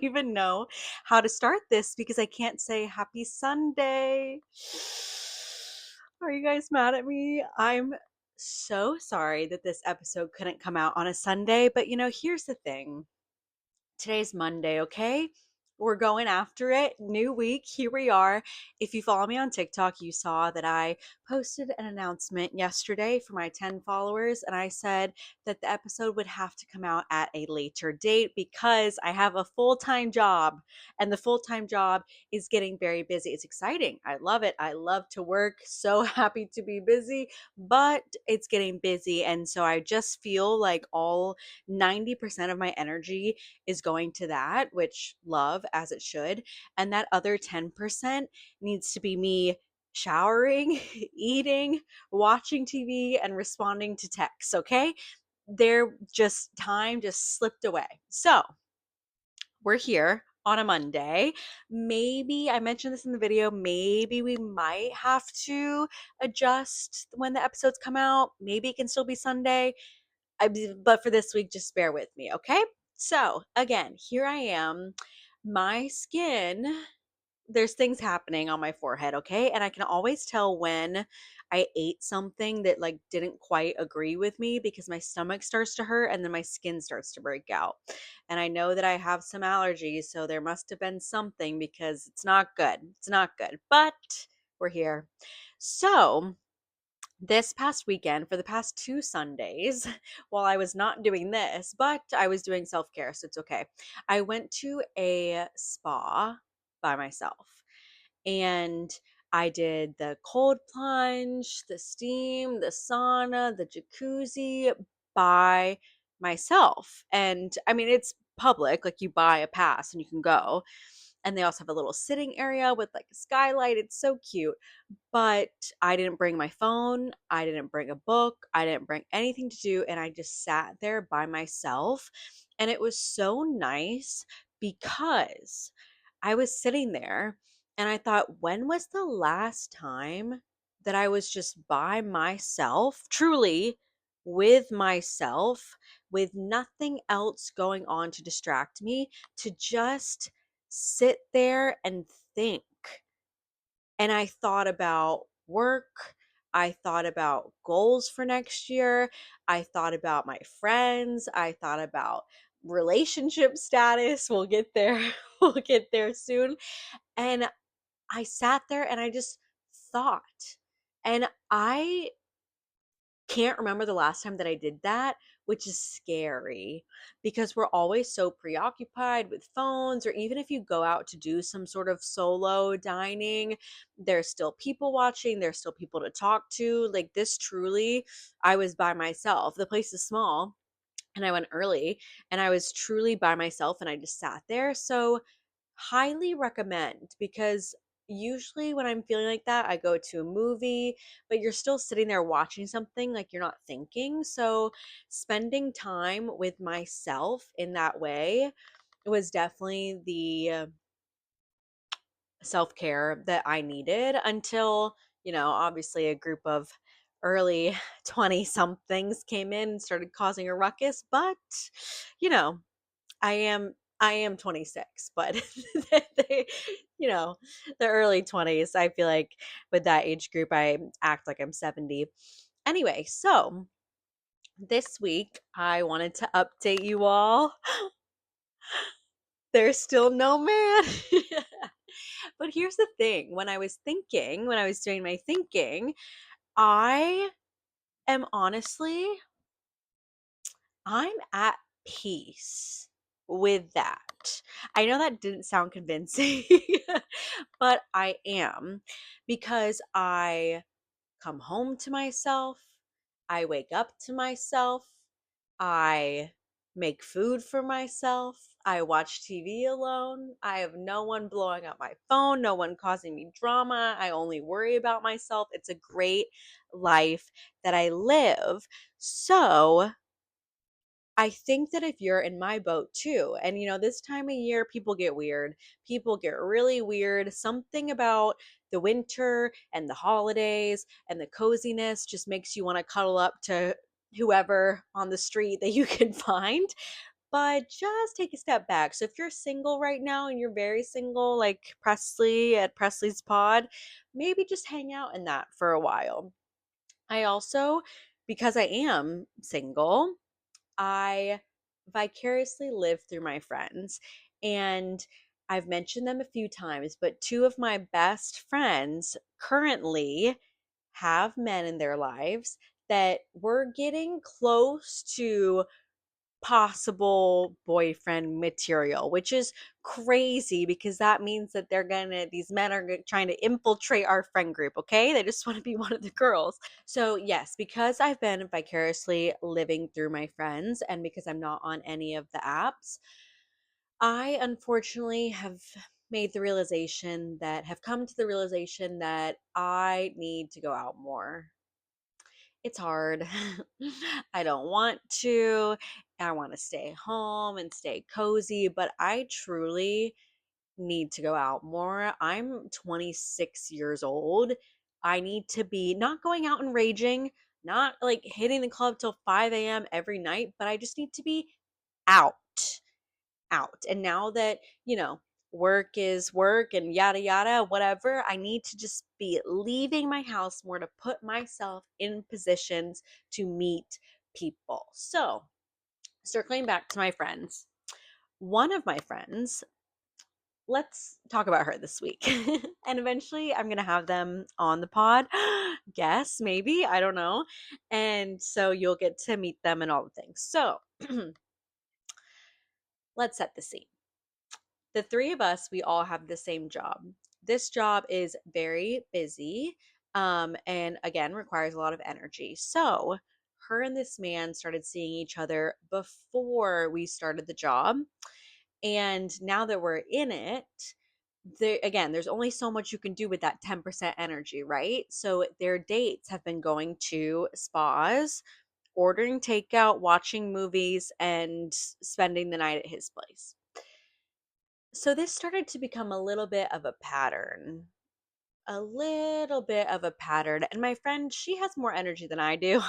even know how to start this because I can't say happy Sunday. Are you guys mad at me? I'm so sorry that this episode couldn't come out on a Sunday, but here's the thing. Today's Monday, okay? We're going after it. New week. Here we are. If you follow me on TikTok, you saw that I posted an announcement yesterday for my 10 followers, and I said that the episode would have to come out at a later date because I have a full time job, and the full time job is getting very busy. It's exciting. I love it. I love to work. So happy to be busy, but it's getting busy. And so I just feel like all 90% of my energy is going to that, which love as it should. And that other 10% needs to be me showering, eating, watching TV, and responding to texts. Okay. They're just time just slipped away. So we're here on a Monday. Maybe I mentioned this in the video. Maybe we might have to adjust when the episodes come out. Maybe it can still be Sunday. But for this week, just bear with me, okay? So, again, here I am. My skin, there's things happening on my forehead, okay? And I can always tell when I ate something that like didn't quite agree with me because my stomach starts to hurt and then my skin starts to break out. And I know that I have some allergies, so there must have been something because it's not good. It's not good. But we're here. So, this past weekend, for the past 2 Sundays, while I was not doing this, but I was doing self-care, so it's okay. I went to a spa by myself, and I did the cold plunge, the steam, the sauna, the jacuzzi by myself. And I mean, it's public, like you buy a pass and you can go. And they also have a little sitting area with like a skylight. It's so cute. But I didn't bring my phone, I didn't bring a book, I didn't bring anything to do, and I just sat there by myself, and it was so nice because I was sitting there and I thought, when was the last time that I was just by myself, truly with myself, with nothing else going on to distract me, to just sit there and think? And I thought about work. I thought about goals for next year. I thought about my friends. I thought about relationship status. We'll get there. We'll get there soon. And I sat there and I just thought. And I can't remember the last time that I did that, which is scary because we're always so preoccupied with phones, or even if you go out to do some sort of solo dining, there's still people watching, there's still people to talk to. Like this, truly, I was by myself. The place is small and I went early and I was truly by myself and I just sat there. So, highly recommend because usually when I'm feeling like that, I go to a movie, but you're still sitting there watching something, like you're not thinking. So, spending time with myself in that way was definitely the self care that I needed until, obviously a group of early 20 somethings came in and started causing a ruckus. But, you know, I am 26, but they, you know, the early 20s, I feel like with that age group, I act like I'm 70. Anyway, so this week I wanted to update you all. There's still no man. But here's the thing. When I was doing my thinking, I am honestly, I'm at peace with that. I know that didn't sound convincing, but I am because I come home to myself, I wake up to myself, I make food for myself, I watch TV alone. I have no one blowing up my phone, no one causing me drama. I only worry about myself. It's a great life that I live. So, I think that if you're in my boat too, and this time of year, people get weird. People get really weird. Something about the winter and the holidays and the coziness just makes you want to cuddle up to whoever on the street that you can find. but just take a step back. So if you're single right now and you're very single, like Presley at Presley's Pod, maybe just hang out in that for a while. I also, because I am single, I vicariously live through my friends. And I've mentioned them a few times, but two of my best friends currently have men in their lives that we're getting close to possible boyfriend material, which is crazy because that means that these men are trying to infiltrate our friend group, okay? They just want to be one of the girls. So, yes, because I've been vicariously living through my friends and because I'm not on any of the apps, I unfortunately have come to the realization that I need to go out more. It's hard. I don't want to. I want to stay home and stay cozy, but I truly need to go out more. I'm 26 years old. I need to be not going out and raging, not like hitting the club till 5 a.m. every night, but I just need to be out out. And now that, work is work and yada yada, whatever, I need to just be leaving my house more to put myself in positions to meet people. So, circling back to my friends, one of my friends, let's talk about her this week. And eventually I'm going to have them on the pod. Guess, maybe, I don't know. And so you'll get to meet them and all the things. So, let's set the scene. The three of us, we all have the same job. This job is very busy, and again, requires a lot of energy. So, her and this man started seeing each other before we started the job. And now that we're in it, again, there's only so much you can do with that 10% energy, right? So, their dates have been going to spas, ordering takeout, watching movies, and spending the night at his place. So this started to become a little bit of a pattern. A little bit of a pattern. And my friend, she has more energy than I do.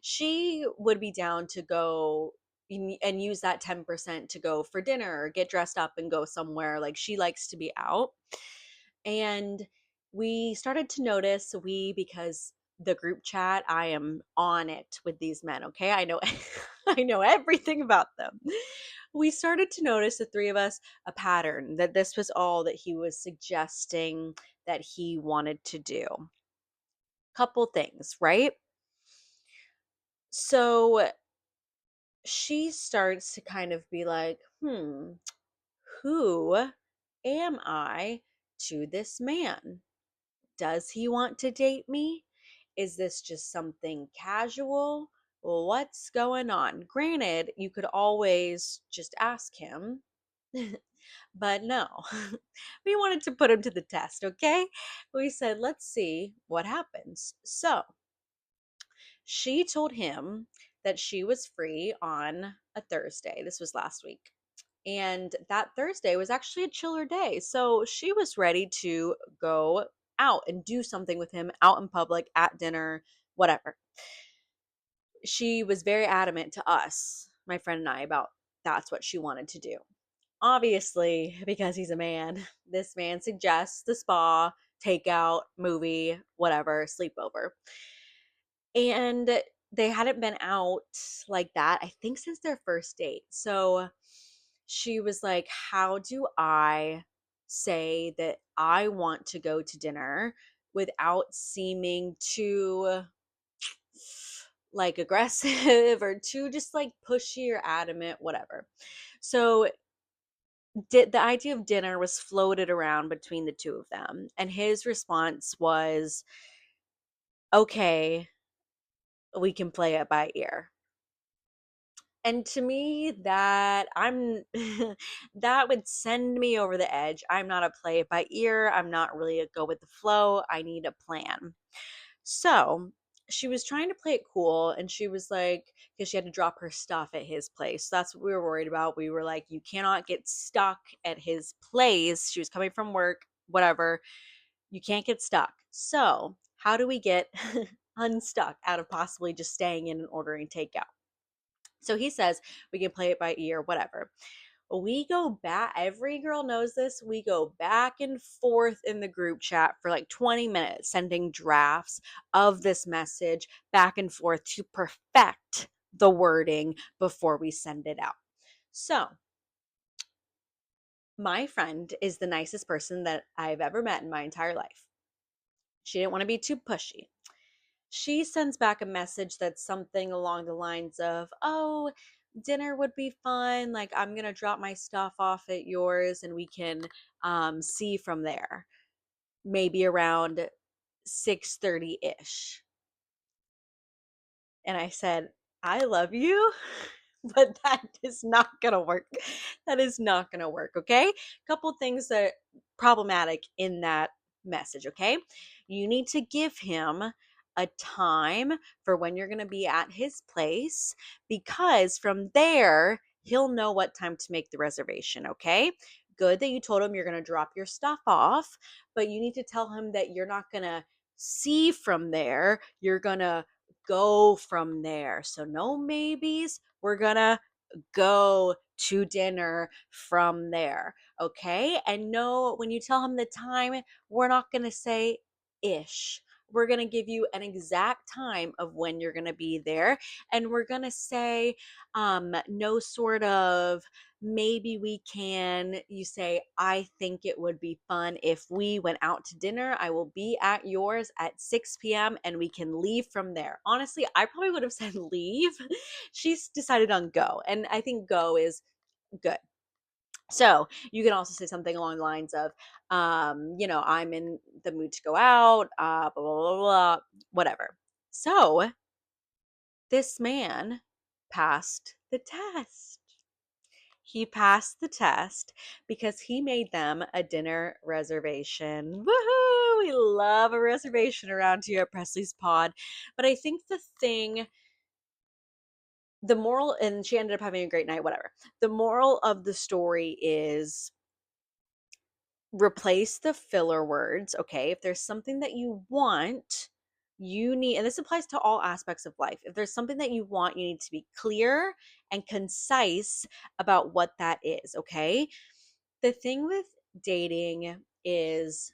She would be down to go and use that 10% to go for dinner or get dressed up and go somewhere. Like she likes to be out. And we started to notice because the group chat, I am on it with these men, okay? I know I know everything about them. We started to notice, the three of us, a pattern that this was all that he was suggesting that he wanted to do. Couple things, right? So she starts to kind of be like, who am I to this man? Does he want to date me? Is this just something casual? What's going on? Granted, you could always just ask him, but no. We wanted to put him to the test, okay? We said, let's see what happens. So she told him that she was free on a Thursday. This was last week. And that Thursday was actually a chiller day. So she was ready to go out and do something with him out in public, at dinner, whatever. She was very adamant to us, my friend and I, about that's what she wanted to do. Obviously, because he's a man, this man suggests the spa, takeout, movie, whatever, sleepover. And they hadn't been out like that, I think, since their first date. So she was like, how do I say that I want to go to dinner without seeming too like aggressive or too just like pushy or adamant, whatever. So the idea of dinner was floated around between the two of them. And his response was, okay, we can play it by ear. And to me, that would send me over the edge. I'm not a play it by ear. I'm not really a go with the flow. I need a plan. So she was trying to play it cool, and she was like, because she had to drop her stuff at his place. So that's what we were worried about. We were like, you cannot get stuck at his place. She was coming from work, whatever. You can't get stuck. So how do we get unstuck out of possibly just staying in and ordering takeout? So he says we can play it by ear, whatever. We go back, every girl knows this. We go back and forth in the group chat for like 20 minutes, sending drafts of this message back and forth to perfect the wording before we send it out. So, my friend is the nicest person that I've ever met in my entire life. She didn't want to be too pushy. She sends back a message that's something along the lines of, "Oh, dinner would be fun. Like, I'm going to drop my stuff off at yours and we can see from there. Maybe around 6:30-ish." And I said, "I love you, but that is not going to work. That is not going to work, okay? Couple things that are problematic in that message, okay? You need to give him a time for when you're going to be at his place, because from there he'll know what time to make the reservation, okay? Good that you told him you're going to drop your stuff off, but you need to tell him that you're not going to see from there. You're going to go from there. So no maybes. We're gonna go to dinner from there. Okay. And no, when you tell him the time, we're not gonna say ish. We're going to give you an exact time of when you're going to be there. And we're going to say, no sort of, maybe we can, you say, "I think it would be fun if we went out to dinner. I will be at yours at 6 p.m. and we can leave from there." Honestly, I probably would have said leave. She's decided on go. And I think go is good. So you can also say something along the lines of, "I'm in the mood to go out, blah, blah, blah, blah, whatever." So this man passed the test. He passed the test because he made them a dinner reservation. Woohoo! We love a reservation around here at Presley's Pod. But I think the moral, and she ended up having a great night, whatever. The moral of the story is, replace the filler words, okay? If there's something that you want, you need, and this applies to all aspects of life. If there's something that you want, you need to be clear and concise about what that is, okay? The thing with dating is,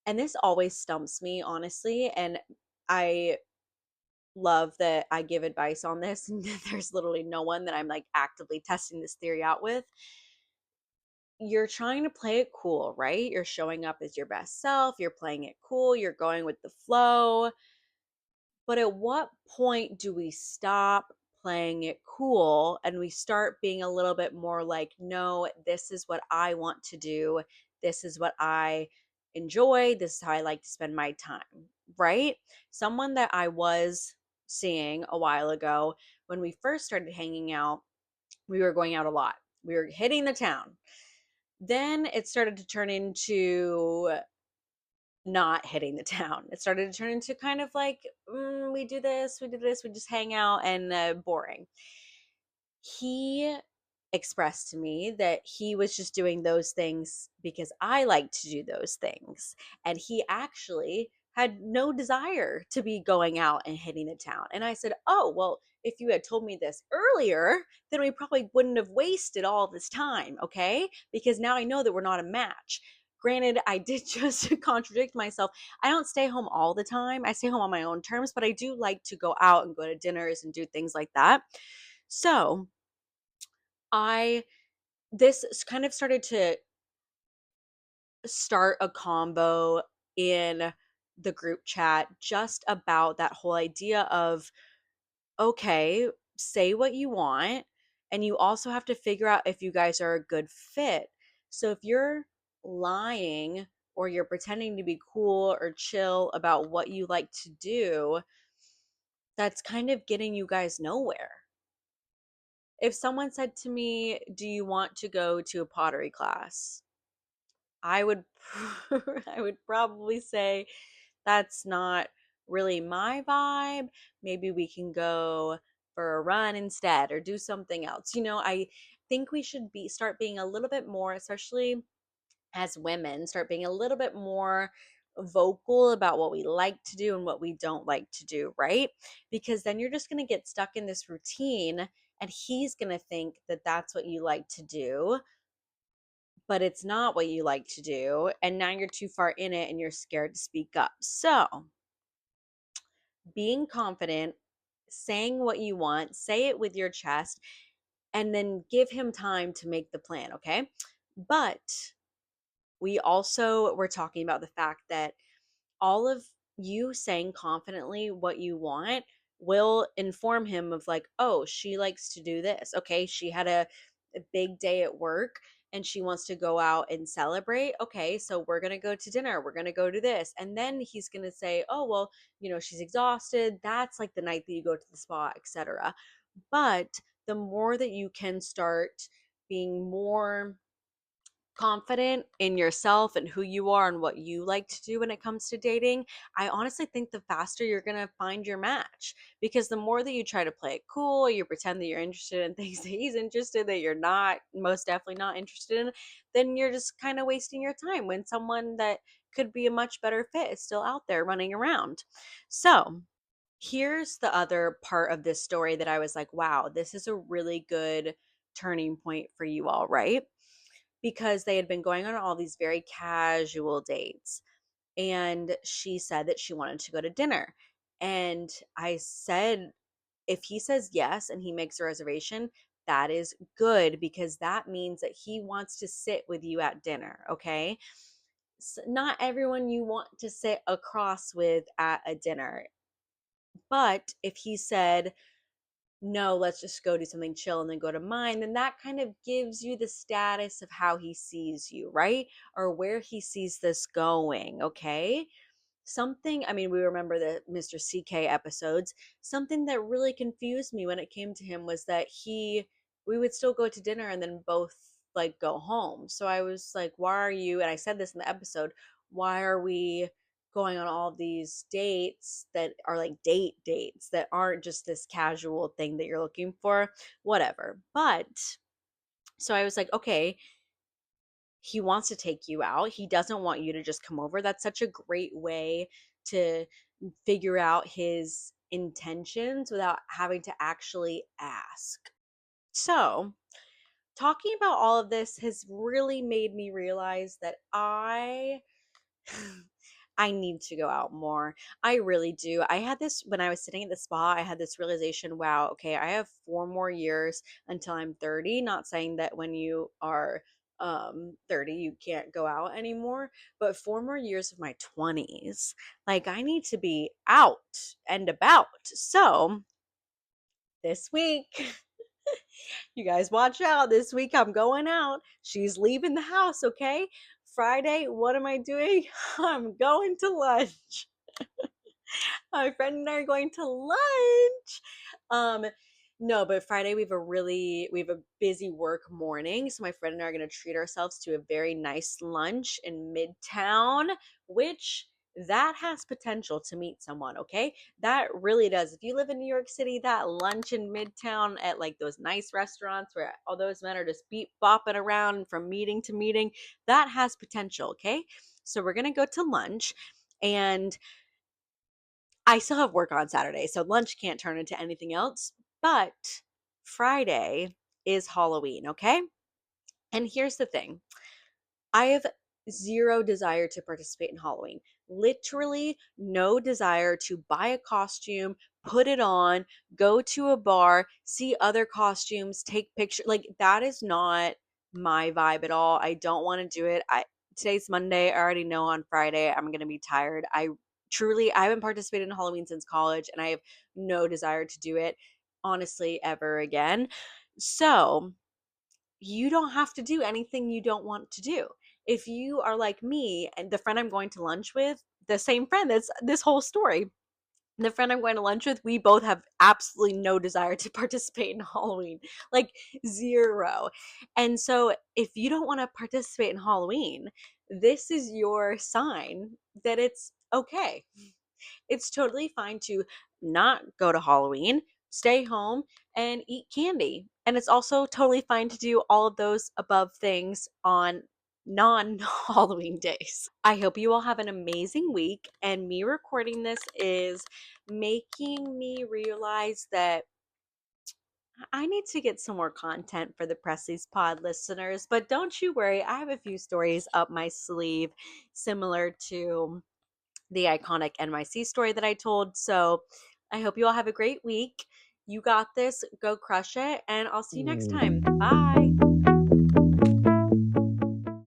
and this always stumps me, honestly, and I love that I give advice on this, and there's literally no one that I'm like actively testing this theory out with. You're trying to play it cool, right? You're showing up as your best self, you're playing it cool, you're going with the flow. But at what point do we stop playing it cool and we start being a little bit more like, "No, this is what I want to do. This is what I enjoy. This is how I like to spend my time," right? Someone that I was seeing a while ago, when we first started hanging out, we were going out a lot. We were hitting the town. Then it started to turn into not hitting the town. It started to turn into kind of like, we do this, we do this, we just hang out, and boring. He expressed to me that he was just doing those things because I like to do those things. And he actually had no desire to be going out and hitting the town. And I said, "Oh, well, if you had told me this earlier, then we probably wouldn't have wasted all this time, okay? Because now I know that we're not a match." Granted, I did just contradict myself. I don't stay home all the time. I stay home on my own terms, but I do like to go out and go to dinners and do things like that. So, I this kind of started to start a combo in the group chat just about that whole idea of, okay, say what you want, and you also have to figure out if you guys are a good fit. So if you're lying or you're pretending to be cool or chill about what you like to do, that's kind of getting you guys nowhere. If someone said to me, "Do you want to go to a pottery class?" I would I would probably say, "That's not really my vibe. Maybe we can go for a run instead or do something else." I think we should be start being a little bit more, especially as women, start being a little bit more vocal about what we like to do and what we don't like to do, right? Because then you're just going to get stuck in this routine and he's going to think that that's what you like to do, but it's not what you like to do. And now you're too far in it and you're scared to speak up. So, being confident, saying what you want, say it with your chest, and then give him time to make the plan, okay? But we also were talking about the fact that all of you saying confidently what you want will inform him of like, oh, she likes to do this. Okay, she had a big day at work and she wants to go out and celebrate. Okay, so we're going to go to dinner. We're going to go to this. And then he's going to say, oh, well, she's exhausted. That's like the night that you go to the spa, etc. But the more that you can start being more confident in yourself and who you are and what you like to do when it comes to dating, I honestly think the faster you're going to find your match. Because the more that you try to play it cool, you pretend that you're interested in things that he's interested, that you're not, most definitely not interested in, then you're just kind of wasting your time when someone that could be a much better fit is still out there running around. So, here's the other part of this story that I was like, wow, this is a really good turning point for you all, right? Because they had been going on all these very casual dates. And she said that she wanted to go to dinner. And I said, if he says yes and he makes a reservation, that is good because that means that he wants to sit with you at dinner. Okay. So not everyone you want to sit across with at a dinner. But if he said, no, let's just go do something chill and then go to mine, then that kind of gives you the status of how he sees you, right? Or where he sees this going, okay? Something, I mean, we remember the Mr. CK episodes. Something that really confused me when it came to him was that we would still go to dinner and then both like go home. So I was like, why are you, and I said this in the episode, why are we going on all these dates that are like dates that aren't just this casual thing that you're looking for? Whatever. But so I was like, okay, he wants to take you out. He doesn't want you to just come over. That's such a great way to figure out his intentions without having to actually ask. So, talking about all of this has really made me realize that I need to go out more. I really do. I had this when I was sitting at the spa, I had this realization, wow, okay, I have 4 more years until I'm 30. Not saying that when you are 30 you can't go out anymore, but 4 more years of my 20s. Like I need to be out and about. So, this week you guys watch out. This week I'm going out. She's leaving the house, okay? Friday, what am I doing? I'm going to lunch. My friend and I are going to lunch. Um, no, but Friday we have a busy work morning, so my friend and I are going to treat ourselves to a very nice lunch in Midtown, which that has potential to meet someone, okay? That really does. If you live in New York City, that lunch in Midtown at like those nice restaurants where all those men are just beep bopping around from meeting to meeting, that has potential, okay? So we're going to go to lunch, and I still have work on Saturday, so lunch can't turn into anything else. But Friday is Halloween, okay? And here's the thing, I have zero desire to participate in Halloween. Literally, no desire to buy a costume, put it on, go to a bar, see other costumes, take pictures. Like, that is not my vibe at all. I don't want to do it. Today's Monday. I already know on Friday I'm going to be tired. I haven't participated in Halloween since college, and I have no desire to do it honestly ever again. So, you don't have to do anything you don't want to do. If you are like me and the friend I'm going to lunch with, the same friend that's this whole story, the friend I'm going to lunch with, we both have absolutely no desire to participate in Halloween, like zero. And so if you don't want to participate in Halloween, this is your sign that it's okay. It's totally fine to not go to Halloween, stay home, and eat candy. And it's also totally fine to do all of those above things on non Halloween days. I hope you all have an amazing week. And me recording this is making me realize that I need to get some more content for the Presley's Pod listeners, but don't you worry, I have a few stories up my sleeve similar to the iconic NYC story that I told. So I hope you all have a great week. You got this. Go crush it. And I'll see you next time. Bye.